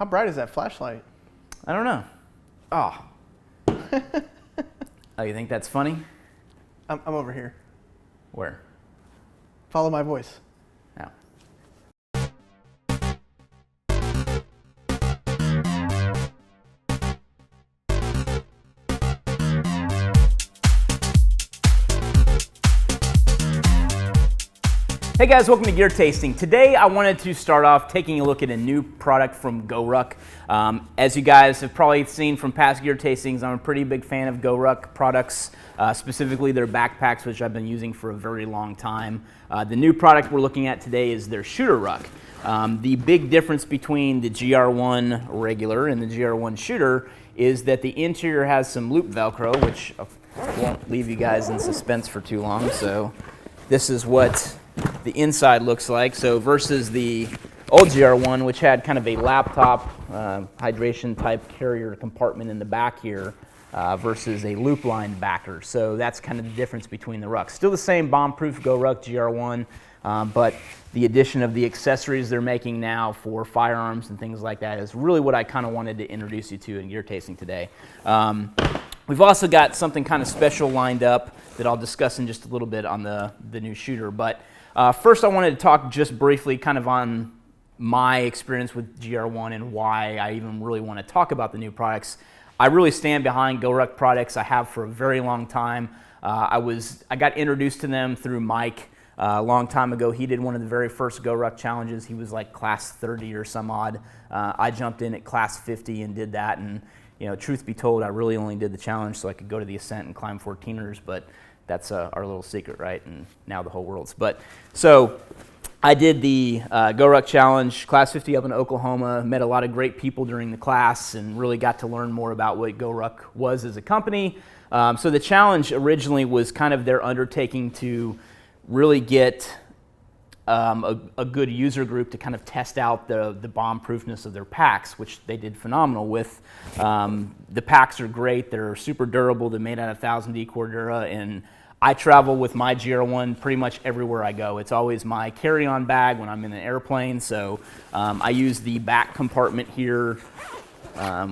How bright is that flashlight? I don't know. Oh. Oh, you think that's funny? I'm over here. Where? Follow my voice. Oh. Hey guys, welcome to Gear Tasting. Today I wanted to start off taking a look at a new product from GORUCK. As you guys have probably seen from past Gear Tastings, I'm a pretty big fan of GORUCK products, specifically their backpacks, which I've been using for a very long time. The new product we're looking at today is their Shooter Ruck. The big difference between the GR1 regular and the GR1 Shooter is that the interior has some loop Velcro, which won't leave you guys in suspense for too long. So this is what the inside looks like. So versus the old GR1, which had kind of a laptop hydration type carrier compartment in the back here, versus a loop line backer. So that's kind of the difference between the rucks. Still the same bomb-proof GORUCK GR1, but the addition of the accessories they're making now for firearms and things like that is really what I kind of wanted to introduce you to in Gear Tasting today. We've also got something kind of special lined up that I'll discuss in just a little bit on the new shooter. But first I wanted to talk just briefly kind of on my experience with GR1 and why I even really want to talk about the new products. I really stand behind GORUCK products. I have for a very long time. I got introduced to them through Mike a long time ago. He did one of the very first GORUCK challenges. He was like class 30 or some odd. I jumped in at class 50 and did that, and you know, truth be told, I really only did the challenge so I could go to the Ascent and climb 14ers, but that's our little secret, right? And now the whole world's. But so I did the GORUCK challenge, class 50 up in Oklahoma, met a lot of great people during the class and really got to learn more about what GORUCK was as a company. So the challenge originally was kind of their undertaking to really get a good user group to kind of test out the bomb-proofness of their packs, which they did phenomenal with. The packs are great. They're super durable. They're made out of 1000D Cordura, and I travel with my GR1 pretty much everywhere I go. It's always my carry-on bag when I'm in an airplane, so I use the back compartment here,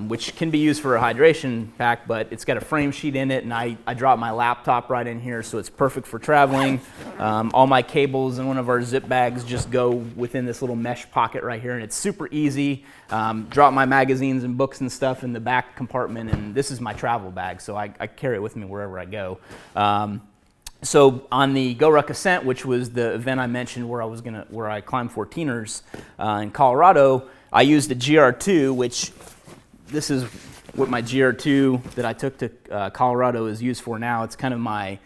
which can be used for a hydration pack, but it's got a frame sheet in it, and I drop my laptop right in here, so it's perfect for traveling. All my cables and one of our zip bags just go within this little mesh pocket right here, and it's super easy. Drop my magazines and books and stuff in the back compartment, and this is my travel bag, so I carry it with me wherever I go. So on the GORUCK Ascent, which was the event I mentioned where I climbed 14ers in Colorado, I used the GR2, which this is what my GR2 that I took to Colorado is used for now. It's kind of my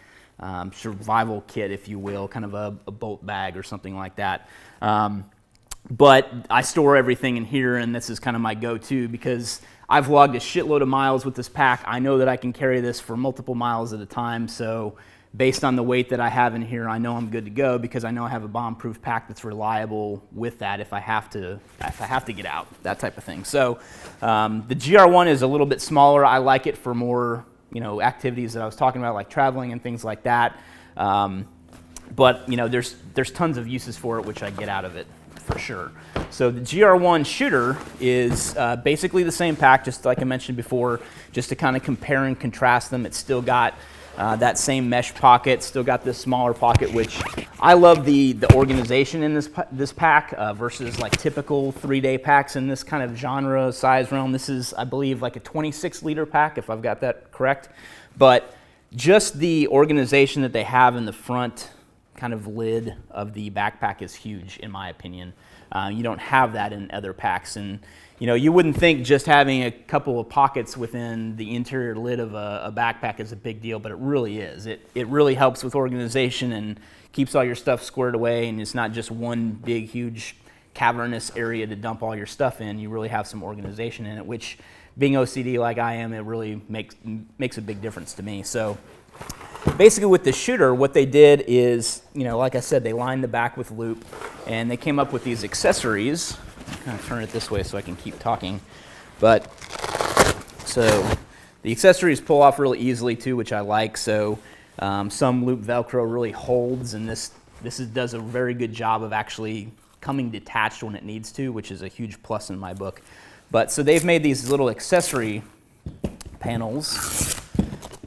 survival kit, if you will, kind of a bolt bag or something like that. But I store everything in here, and this is kind of my go-to because I've logged a shitload of miles with this pack. I know that I can carry this for multiple miles at a time, so based on the weight that I have in here, I know I'm good to go because I know I have a bomb-proof pack that's reliable with that if I have to get out, that type of thing. So the GR1 is a little bit smaller. I like it for more, activities that I was talking about, like traveling and things like that. But there's tons of uses for it, which I get out of it for sure. So the GR1 Shooter is basically the same pack, just like I mentioned before, just to kind of compare and contrast them. It's still got that same mesh pocket, still got this smaller pocket, which I love the organization in this pack versus like typical 3-day packs in this kind of genre size realm. This is, I believe, like a 26-liter pack, if I've got that correct. But just the organization that they have in the front kind of lid of the backpack is huge, in my opinion. You don't have that in other packs, and you wouldn't think just having a couple of pockets within the interior lid of a backpack is a big deal, but it really is. It really helps with organization and keeps all your stuff squared away, and it's not just one big, huge, cavernous area to dump all your stuff in. You really have some organization in it, which, being OCD like I am, it really makes a big difference to me. So basically with the Shooter, what they did is, like I said, they lined the back with loop, and they came up with these accessories. Kind of turn it this way so I can keep talking. But so the accessories pull off really easily too, which I like. So some loop Velcro really holds, and this does a very good job of actually coming detached when it needs to, which is a huge plus in my book. But so they've made these little accessory panels.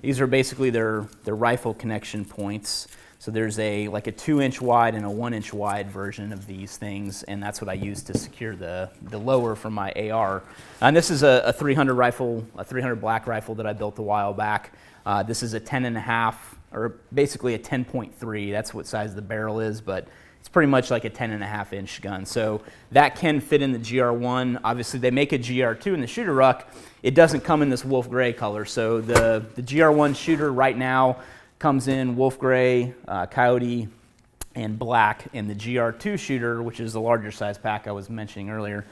These are basically their rifle connection points. So there's like a 2-inch wide and a 1-inch wide version of these things, and that's what I use to secure the lower from my AR. And this is a 300 rifle, a 300 black rifle that I built a while back. This is a 10.5, or basically a 10.3. That's what size the barrel is, but it's pretty much like a 10.5-inch gun. So that can fit in the GR1. Obviously, they make a GR2 in the Shooter Ruck. It doesn't come in this wolf gray color. So the GR1 Shooter right now comes in wolf gray, coyote, and black. And the GR2 Shooter, which is the larger size pack I was mentioning earlier,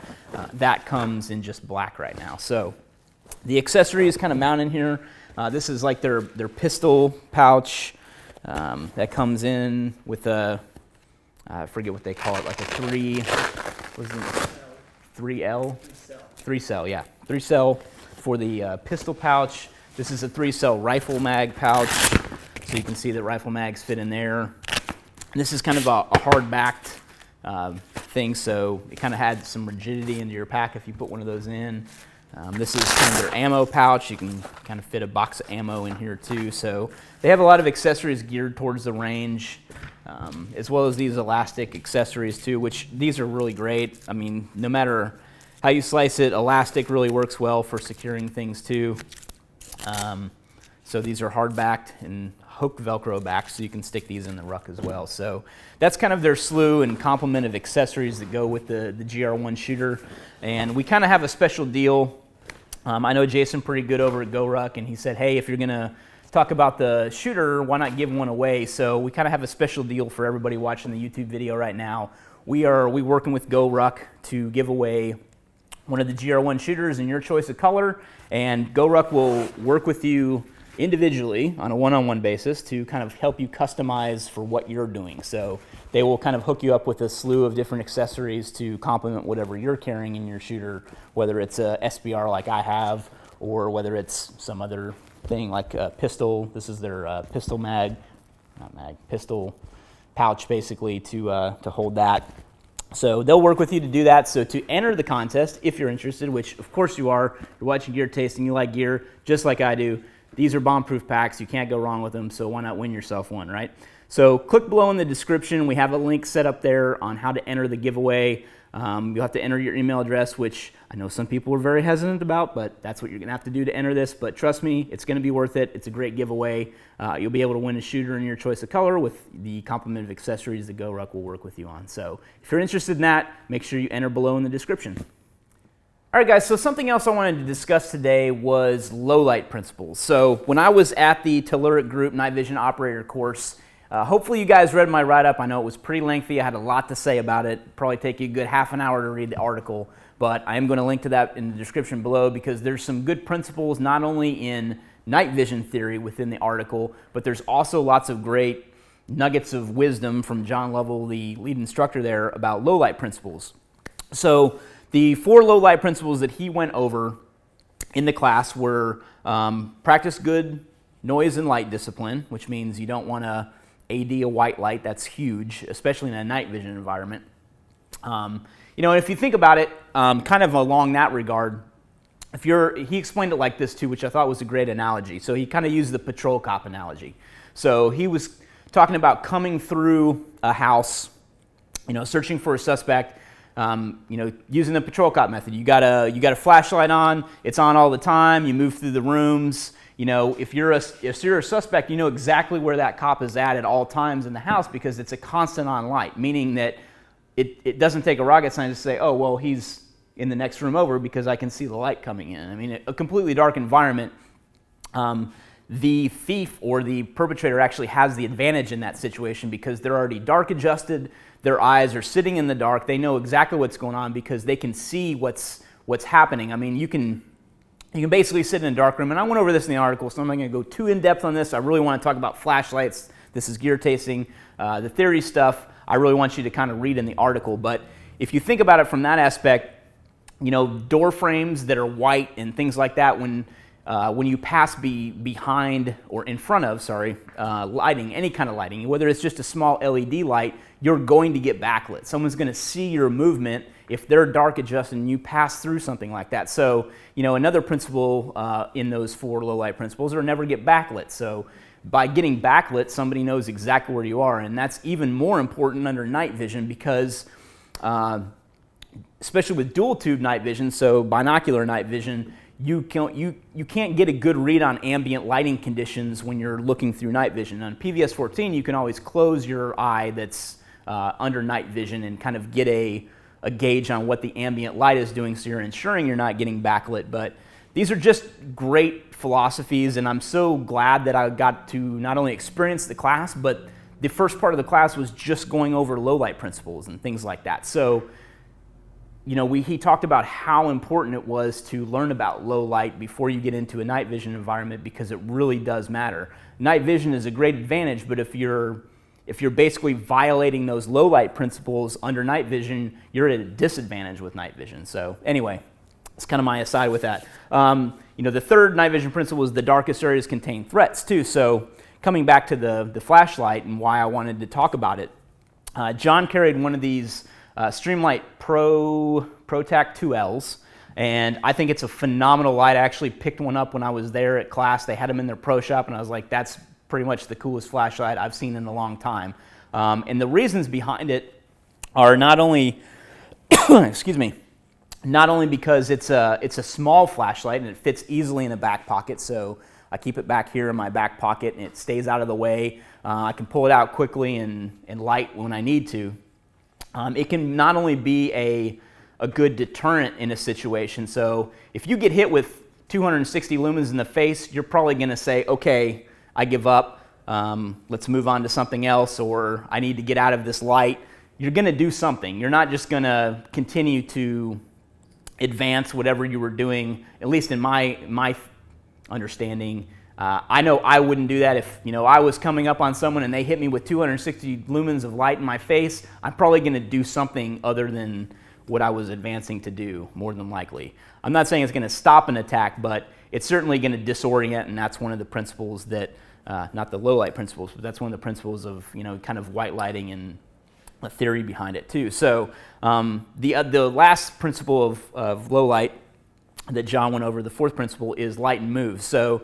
that comes in just black right now. So the accessories kind of mount in here. This is like their pistol pouch that comes in with a, I forget what they call it, like a 3-cell, yeah. 3-cell for the pistol pouch. This is a 3-cell rifle mag pouch. So you can see the rifle mags fit in there. And this is kind of a hard-backed thing, so it kind of had some rigidity into your pack if you put one of those in. This is kind of their ammo pouch. You can kind of fit a box of ammo in here too. So they have a lot of accessories geared towards the range, as well as these elastic accessories too, which these are really great. I mean, no matter how you slice it, elastic really works well for securing things too. So these are hard-backed and hooked Velcro back, so you can stick these in the ruck as well. So that's kind of their slew and complement of accessories that go with the GR1 Shooter. And we kind of have a special deal. I know Jason pretty good over at GORUCK, and he said, hey, if you're going to talk about the Shooter, why not give one away? So we kind of have a special deal for everybody watching the YouTube video right now. We're working with GORUCK to give away one of the GR1 Shooters in your choice of color, and GORUCK will work with you individually on a one-on-one basis to kind of help you customize for what you're doing. So they will kind of hook you up with a slew of different accessories to complement whatever you're carrying in your shooter, whether it's a SBR like I have, or whether it's some other thing like a pistol. This is their pistol pistol pouch basically to hold that. So they'll work with you to do that. So to enter the contest, if you're interested, which of course you are, you're watching Gear Tasting, you like gear just like I do. These are bomb-proof packs. You can't go wrong with them, so why not win yourself one, right? So click below in the description. We have a link set up there on how to enter the giveaway. You'll have to enter your email address, which I know some people are very hesitant about, but that's what you're going to have to do to enter this. But trust me, it's going to be worth it. It's a great giveaway. You'll be able to win a shooter in your choice of color with the complement of accessories that GORUCK will work with you on. So if you're interested in that, make sure you enter below in the description. All right, guys, so something else I wanted to discuss today was low light principles. So when I was at the Telluric Group Night Vision Operator course, hopefully you guys read my write-up. I know it was pretty lengthy. I had a lot to say about it. Probably take you a good half an hour to read the article, but I am going to link to that in the description below because there's some good principles not only in night vision theory within the article, but there's also lots of great nuggets of wisdom from John Lovell, the lead instructor there, about low light principles. So the 4 low light principles that he went over in the class were practice good noise and light discipline, which means you don't want to AD a white light. That's huge, especially in a night vision environment. And if you think about it, kind of along that regard, he explained it like this too, which I thought was a great analogy. So he kind of used the patrol cop analogy. So he was talking about coming through a house, searching for a suspect. Using the patrol cop method. You got a flashlight on, it's on all the time, you move through the rooms. If you're a suspect, you know exactly where that cop is at all times in the house because it's a constant on light, meaning that it doesn't take a rocket scientist to say, oh, well, he's in the next room over because I can see the light coming in. I mean, a completely dark environment, the thief or the perpetrator actually has the advantage in that situation because they're already dark adjusted. Their eyes are sitting in the dark. They know exactly what's going on because they can see what's happening. I mean, you can basically sit in a dark room, and I went over this in the article, so I'm not going to go too in-depth on this. I really want to talk about flashlights. This is gear tasting. The theory stuff, I really want you to kind of read in the article. But if you think about it from that aspect, door frames that are white and things like that, when when you pass behind or in front of, lighting, any kind of lighting, whether it's just a small LED light, you're going to get backlit. Someone's going to see your movement if they're dark adjusted and you pass through something like that. So, another principle in those 4 low light principles are never get backlit. So by getting backlit, somebody knows exactly where you are, and that's even more important under night vision because especially with dual tube night vision, so binocular night vision, you can't get a good read on ambient lighting conditions when you're looking through night vision. On PVS 14, you can always close your eye that's under night vision and kind of get a gauge on what the ambient light is doing, so you're ensuring you're not getting backlit. But these are just great philosophies, and I'm so glad that I got to not only experience the class, but the first part of the class was just going over low light principles and things like that. So, he talked about how important it was to learn about low light before you get into a night vision environment because it really does matter. Night vision is a great advantage, but if you're basically violating those low light principles under night vision, you're at a disadvantage with night vision. So anyway, it's kind of my aside with that. The third night vision principle is the darkest areas contain threats too. So coming back to the flashlight and why I wanted to talk about it, John carried one of these Streamlight ProTac 2Ls, and I think it's a phenomenal light. I actually picked one up when I was there at class. They had them in their pro shop, and I was like, that's pretty much the coolest flashlight I've seen in a long time. And the reasons behind it are not only, not only because it's a small flashlight and it fits easily in a back pocket, so I keep it back here in my back pocket and it stays out of the way. I can pull it out quickly and light when I need to. It can not only be a good deterrent in a situation, so if you get hit with 260 lumens in the face, you're probably going to say, okay, I give up, let's move on to something else, or I need to get out of this light. You're going to do something. You're not just going to continue to advance whatever you were doing, at least in my understanding. I know I wouldn't do that if I was coming up on someone and they hit me with 260 lumens of light in my face. I'm probably going to do something other than what I was advancing to do, more than likely. I'm not saying it's going to stop an attack, but it's certainly going to disorient, and that's one of the principles that, not the low light principles, but that's one of the principles of kind of white lighting and a theory behind it too. So the last principle of low light that John went over, the fourth principle, is light and move. So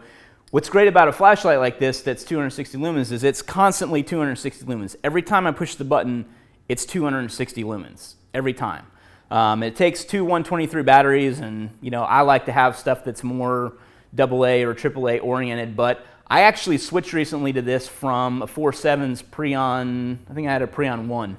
what's great about a flashlight like this that's 260 lumens is it's constantly 260 lumens. Every time I push the button, it's 260 lumens, every time. It takes two 123 batteries, and I like to have stuff that's more AA or AAA oriented, but I actually switched recently to this from a 4.7's Preon, I think I had a Preon 1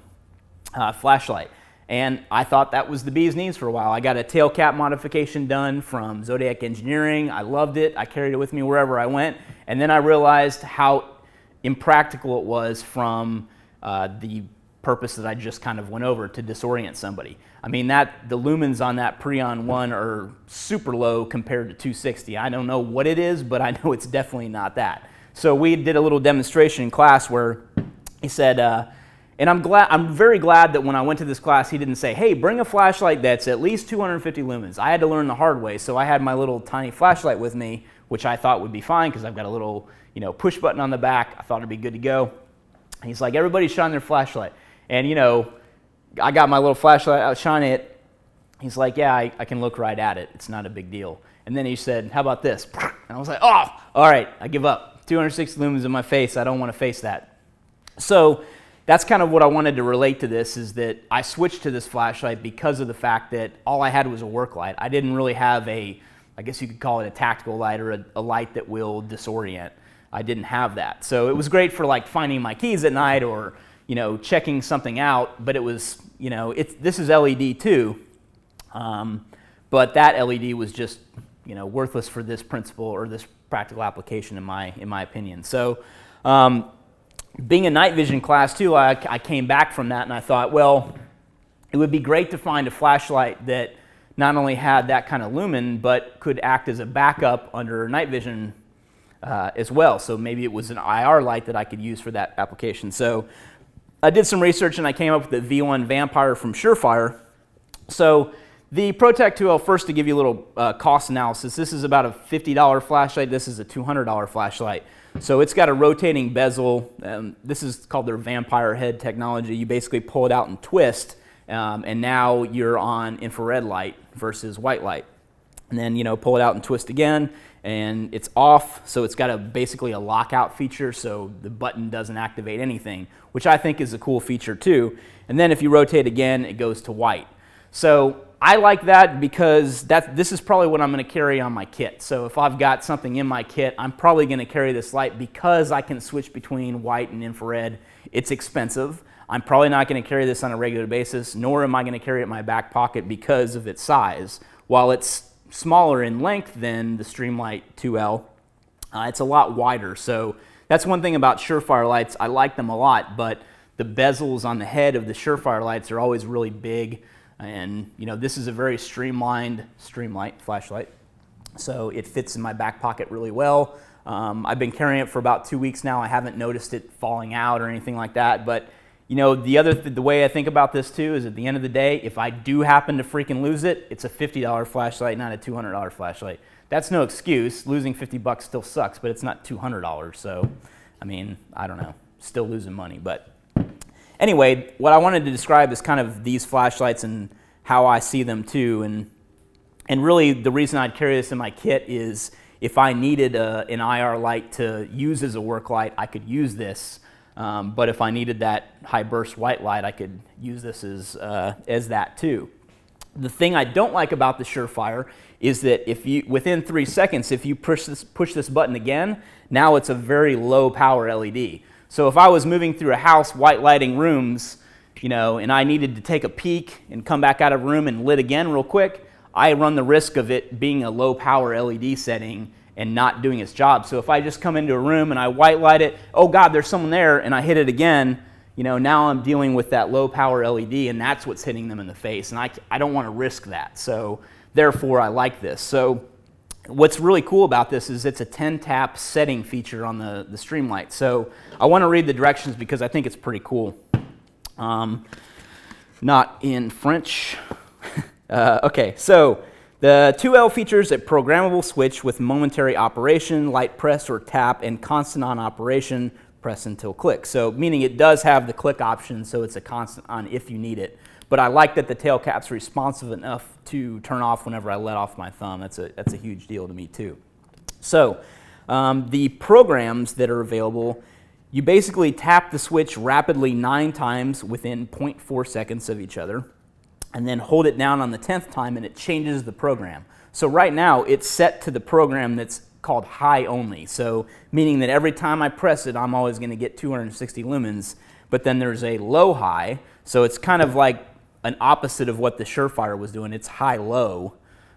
flashlight. And I thought that was the bee's knees for a while. I got a tail cap modification done from Zodiac Engineering. I loved it. I carried it with me wherever I went. And then I realized how impractical it was from the purpose that I just kind of went over, to disorient somebody. I mean, the lumens on that Preon 1 are super low compared to 260. I don't know what it is, but I know it's definitely not that. So we did a little demonstration in class where he said, and I'm very glad that when I went to this class, he didn't say, hey, bring a flashlight that's at least 250 lumens. I had to learn the hard way, so I had my little tiny flashlight with me, which I thought would be fine because I've got a little push button on the back. I thought it'd be good to go. And he's like, everybody shine their flashlight. And I got my little flashlight, I shine it. He's like, yeah, I can look right at it. It's not a big deal. And then he said, how about this? And I was like, oh, all right, I give up. 260 lumens in my face, I don't want to face that. So that's kind of what I wanted to relate to this, is that I switched to this flashlight because of the fact that all I had was a work light. I didn't really have I guess you could call it a tactical light, or a light that will disorient. I didn't have that. So it was great for like finding my keys at night, or checking something out, but it was, this is LED too, but that LED was just, worthless for this principle or this practical application in my opinion. So being a night vision class too, I came back from that and I thought, well, it would be great to find a flashlight that not only had that kind of lumen, but could act as a backup under night vision as well. So maybe it was an IR light that I could use for that application. So I did some research and I came up with the V1 Vampire from Surefire. So The ProTech 2L, first to give you a little cost analysis, this is about a $50 flashlight. This is a $200 flashlight. So it's got a rotating bezel. This is called their vampire head technology. You basically pull it out and twist, and now you're on infrared light versus white light. And then, pull it out and twist again, and it's off. So it's got basically a lockout feature, so the button doesn't activate anything, which I think is a cool feature too. And then if you rotate again, it goes to white. So I like that because this is probably what I'm going to carry on my kit. So if I've got something in my kit, I'm probably going to carry this light because I can switch between white and infrared. It's expensive. I'm probably not going to carry this on a regular basis, nor am I going to carry it in my back pocket because of its size. While it's smaller in length than the Streamlight 2L, it's a lot wider. So that's one thing about Surefire lights. I like them a lot, but the bezels on the head of the Surefire lights are always really big. And this is a very streamlined Streamlight flashlight, so it fits in my back pocket really well. I've been carrying it for about 2 weeks now. I haven't noticed it falling out or anything like that. But the way I think about this too is at the end of the day, if I do happen to freaking lose it, it's a $50 flashlight, not a $200 flashlight. That's no excuse. Losing $50 still sucks, but it's not $200. So, I mean, I don't know, still losing money, but. Anyway, what I wanted to describe is kind of these flashlights and how I see them too. And really the reason I'd carry this in my kit is if I needed an IR light to use as a work light, I could use this. But if I needed that high burst white light, I could use this as that too. The thing I don't like about the Surefire is that within 3 seconds, if you push this button again, now it's a very low power LED. So if I was moving through a house, white lighting rooms, and I needed to take a peek and come back out of a room and lit again real quick, I run the risk of it being a low power LED setting and not doing its job. So if I just come into a room and I white light it, oh God, there's someone there, and I hit it again, now I'm dealing with that low power LED, and that's what's hitting them in the face, and I don't want to risk that. So therefore I like this. So what's really cool about this is it's a 10-tap setting feature on the Streamlight. So I want to read the directions because I think it's pretty cool. Not in French. Okay, so the 2L features a programmable switch with momentary operation, light press or tap, and constant on operation, press until click. So meaning it does have the click option, so it's a constant on if you need it. But I like that the tail cap's responsive enough to turn off whenever I let off my thumb. That's a huge deal to me too. So the programs that are available, you basically tap the switch rapidly 9 times within 0.4 seconds of each other, and then hold it down on the 10th time and it changes the program. So right now it's set to the program that's called high only. So meaning that every time I press it, I'm always going to get 260 lumens, but then there's a low high. So it's kind of like an opposite of what the Surefire was doing. It's high-low.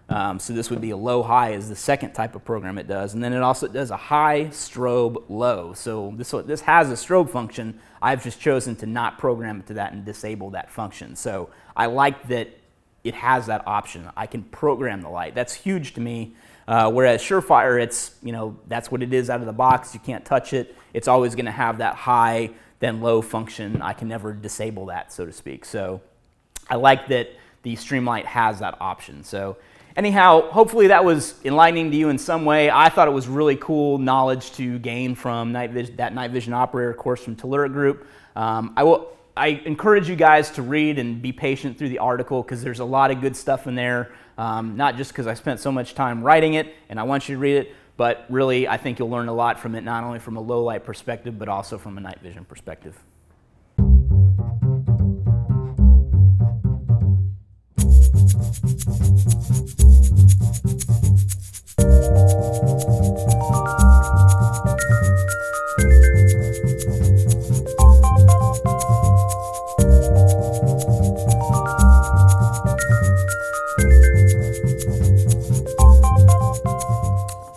So this would be a low-high is the second type of program it does. And then it also does a high, strobe, low. So this has a strobe function. I've just chosen to not program it to that and disable that function. So I like that it has that option. I can program the light. That's huge to me. Whereas Surefire, it's, that's what it is out of the box. You can't touch it. It's always going to have that high, then low function. I can never disable that, so to speak. So I like that the Streamlight has that option. So anyhow, hopefully that was enlightening to you in some way. I thought it was really cool knowledge to gain from that night vision operator course from Telluric Group. I encourage you guys to read and be patient through the article because there's a lot of good stuff in there, not just because I spent so much time writing it and I want you to read it, but really I think you'll learn a lot from it, not only from a low light perspective, but also from a night vision perspective.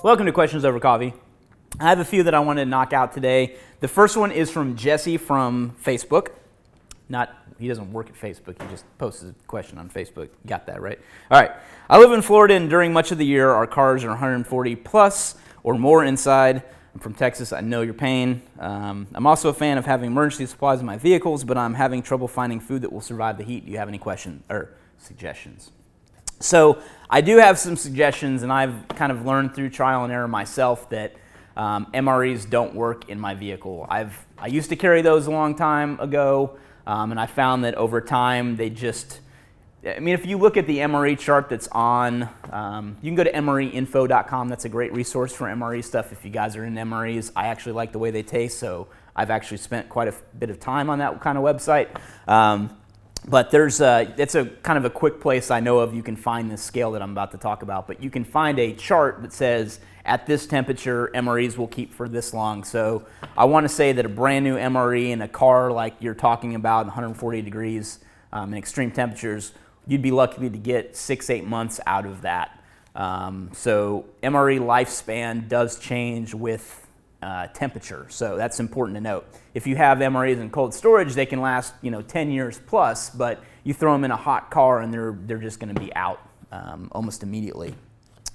Welcome to Questions Over Coffee. I have a few that I want to knock out today. The first one is from Jesse from Facebook. He doesn't work at Facebook, he just posted a question on Facebook. Got that, right? All right. I live in Florida, and during much of the year, our cars are 140 plus or more inside. I'm from Texas, I know your pain. I'm also a fan of having emergency supplies in my vehicles, but I'm having trouble finding food that will survive the heat. Do you have any questions or suggestions? So I do have some suggestions, and I've kind of learned through trial and error myself that MREs don't work in my vehicle. I used to carry those a long time ago, and I found that over time they just, I mean, if you look at the MRE chart that's on, you can go to MREinfo.com. That's a great resource for MRE stuff if you guys are in MREs. I actually like the way they taste, so I've actually spent quite a bit of time on that kind of website. But it's a kind of a quick place I know of you can find this scale that I'm about to talk about. But you can find a chart that says at this temperature, MREs will keep for this long. So I want to say that a brand new MRE in a car like you're talking about, 140 degrees in extreme temperatures, you'd be lucky to get 6-8 months out of that. So MRE lifespan does change with temperature, so that's important to note. If you have MREs in cold storage, they can last 10 years plus, but you throw them in a hot car and they're just going to be out almost immediately.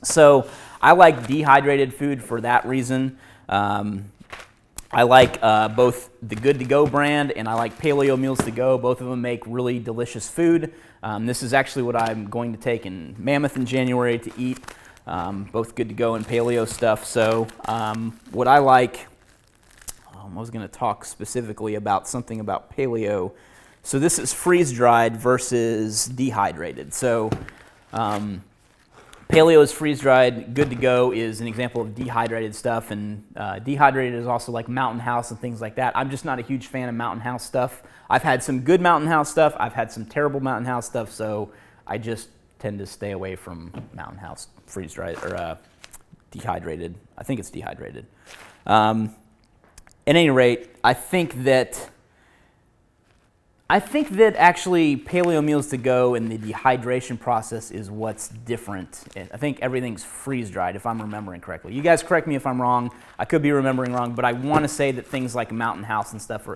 So I like dehydrated food for that reason. I like both the Good To Go brand and I like Paleo Meals To Go. Both of them make really delicious food. This is actually what I'm going to take in Mammoth in January to eat. Both Good To Go and paleo stuff. So what I like, I was going to talk specifically about something about paleo. So this is freeze-dried versus dehydrated. So paleo is freeze-dried. Good To Go is an example of dehydrated stuff. And dehydrated is also like Mountain House and things like that. I'm just not a huge fan of Mountain House stuff. I've had some good Mountain House stuff. I've had some terrible Mountain House stuff. So I just tend to stay away from Mountain House freeze-dried or dehydrated. I think it's dehydrated. At any rate, I think that actually Paleo Meals To Go and the dehydration process is what's different. I think everything's freeze-dried, if I'm remembering correctly. You guys correct me if I'm wrong. I could be remembering wrong, but I want to say that things like Mountain House and stuff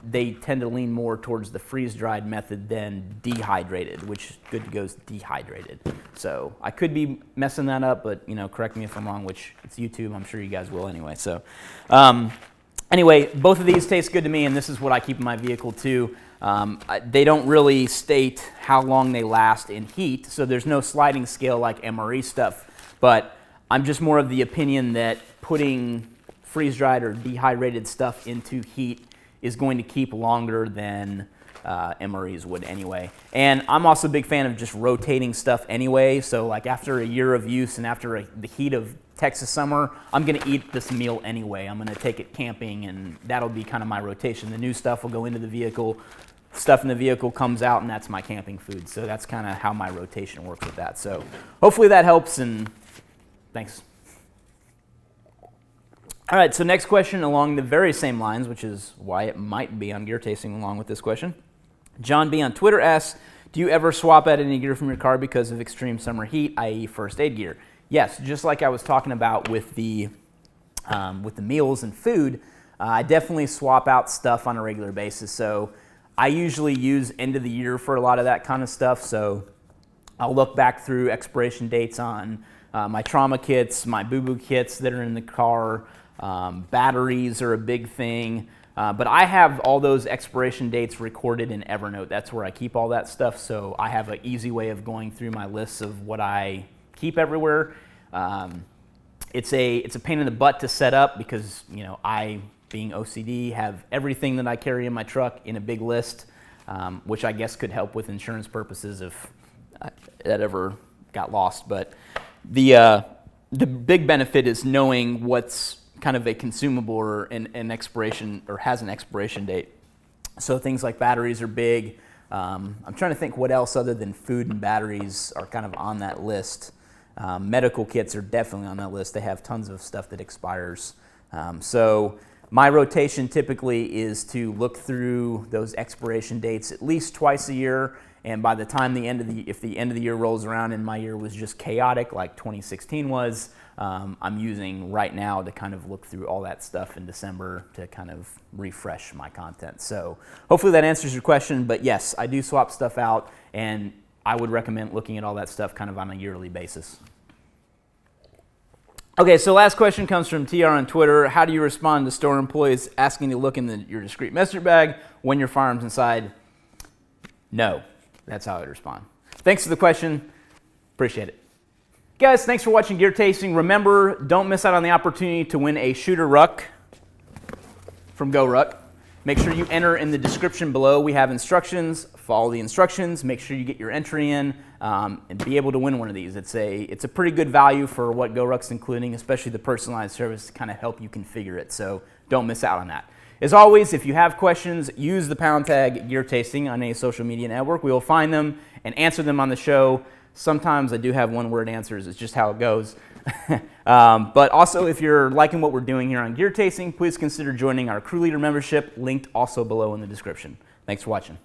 they tend to lean more towards the freeze-dried method than dehydrated, which Good To Go's dehydrated. So I could be messing that up, but correct me if I'm wrong, which it's YouTube. I'm sure you guys will anyway. So anyway, both of these taste good to me, and this is what I keep in my vehicle too. They don't really state how long they last in heat, so there's no sliding scale like MRE stuff, but I'm just more of the opinion that putting freeze-dried or dehydrated stuff into heat is going to keep longer than MREs would anyway. And I'm also a big fan of just rotating stuff anyway. So like after a year of use and after the heat of Texas summer, I'm going to eat this meal anyway. I'm going to take it camping and that'll be kind of my rotation. The new stuff will go into the vehicle. Stuff in the vehicle comes out and that's my camping food. So that's kind of how my rotation works with that. So hopefully that helps and thanks. All right, so next question along the very same lines, which is why it might be on gear tasting along with this question. John B. on Twitter asks, do you ever swap out any gear from your car because of extreme summer heat, i.e. first aid gear? Yes, just like I was talking about with the meals and food, I definitely swap out stuff on a regular basis. So I usually use end of the year for a lot of that kind of stuff. So I'll look back through expiration dates on my trauma kits, my boo-boo kits that are in the car. Batteries are a big thing, but I have all those expiration dates recorded in Evernote. That's where I keep all that stuff, so I have an easy way of going through my lists of what I keep everywhere. It's a pain in the butt to set up because I, being OCD, have everything that I carry in my truck in a big list, which I guess could help with insurance purposes if that ever got lost. But the big benefit is knowing what's kind of a consumable or an expiration or has an expiration date. So things like batteries are big. I'm trying to think what else other than food and batteries are kind of on that list. Medical kits are definitely on that list. They have tons of stuff that expires. So my rotation typically is to look through those expiration dates at least twice a year. And by the time if the end of the year rolls around and my year was just chaotic like 2016 was, I'm using right now to kind of look through all that stuff in December to kind of refresh my content. So hopefully that answers your question, but yes, I do swap stuff out and I would recommend looking at all that stuff kind of on a yearly basis. Okay, so last question comes from TR on Twitter. How do you respond to store employees asking to look in your discreet messenger bag when your firearm's inside? No, that's how I would respond. Thanks for the question. Appreciate it. Guys, thanks for watching Gear Tasting. Remember, don't miss out on the opportunity to win a Shooter Ruck from GORUCK. Make sure you enter in the description below. We have instructions. Follow the instructions. Make sure you get your entry in and be able to win one of these. It's a pretty good value for what GORUCK's including, especially the personalized service to kind of help you configure it. So don't miss out on that. As always, if you have questions, use the pound tag Gear Tasting on any social media network. We will find them and answer them on the show. Sometimes I do have one-word answers. It's just how it goes. But also, if you're liking what we're doing here on Gear Tasting, please consider joining our Crew Leader membership, linked also below in the description. Thanks for watching.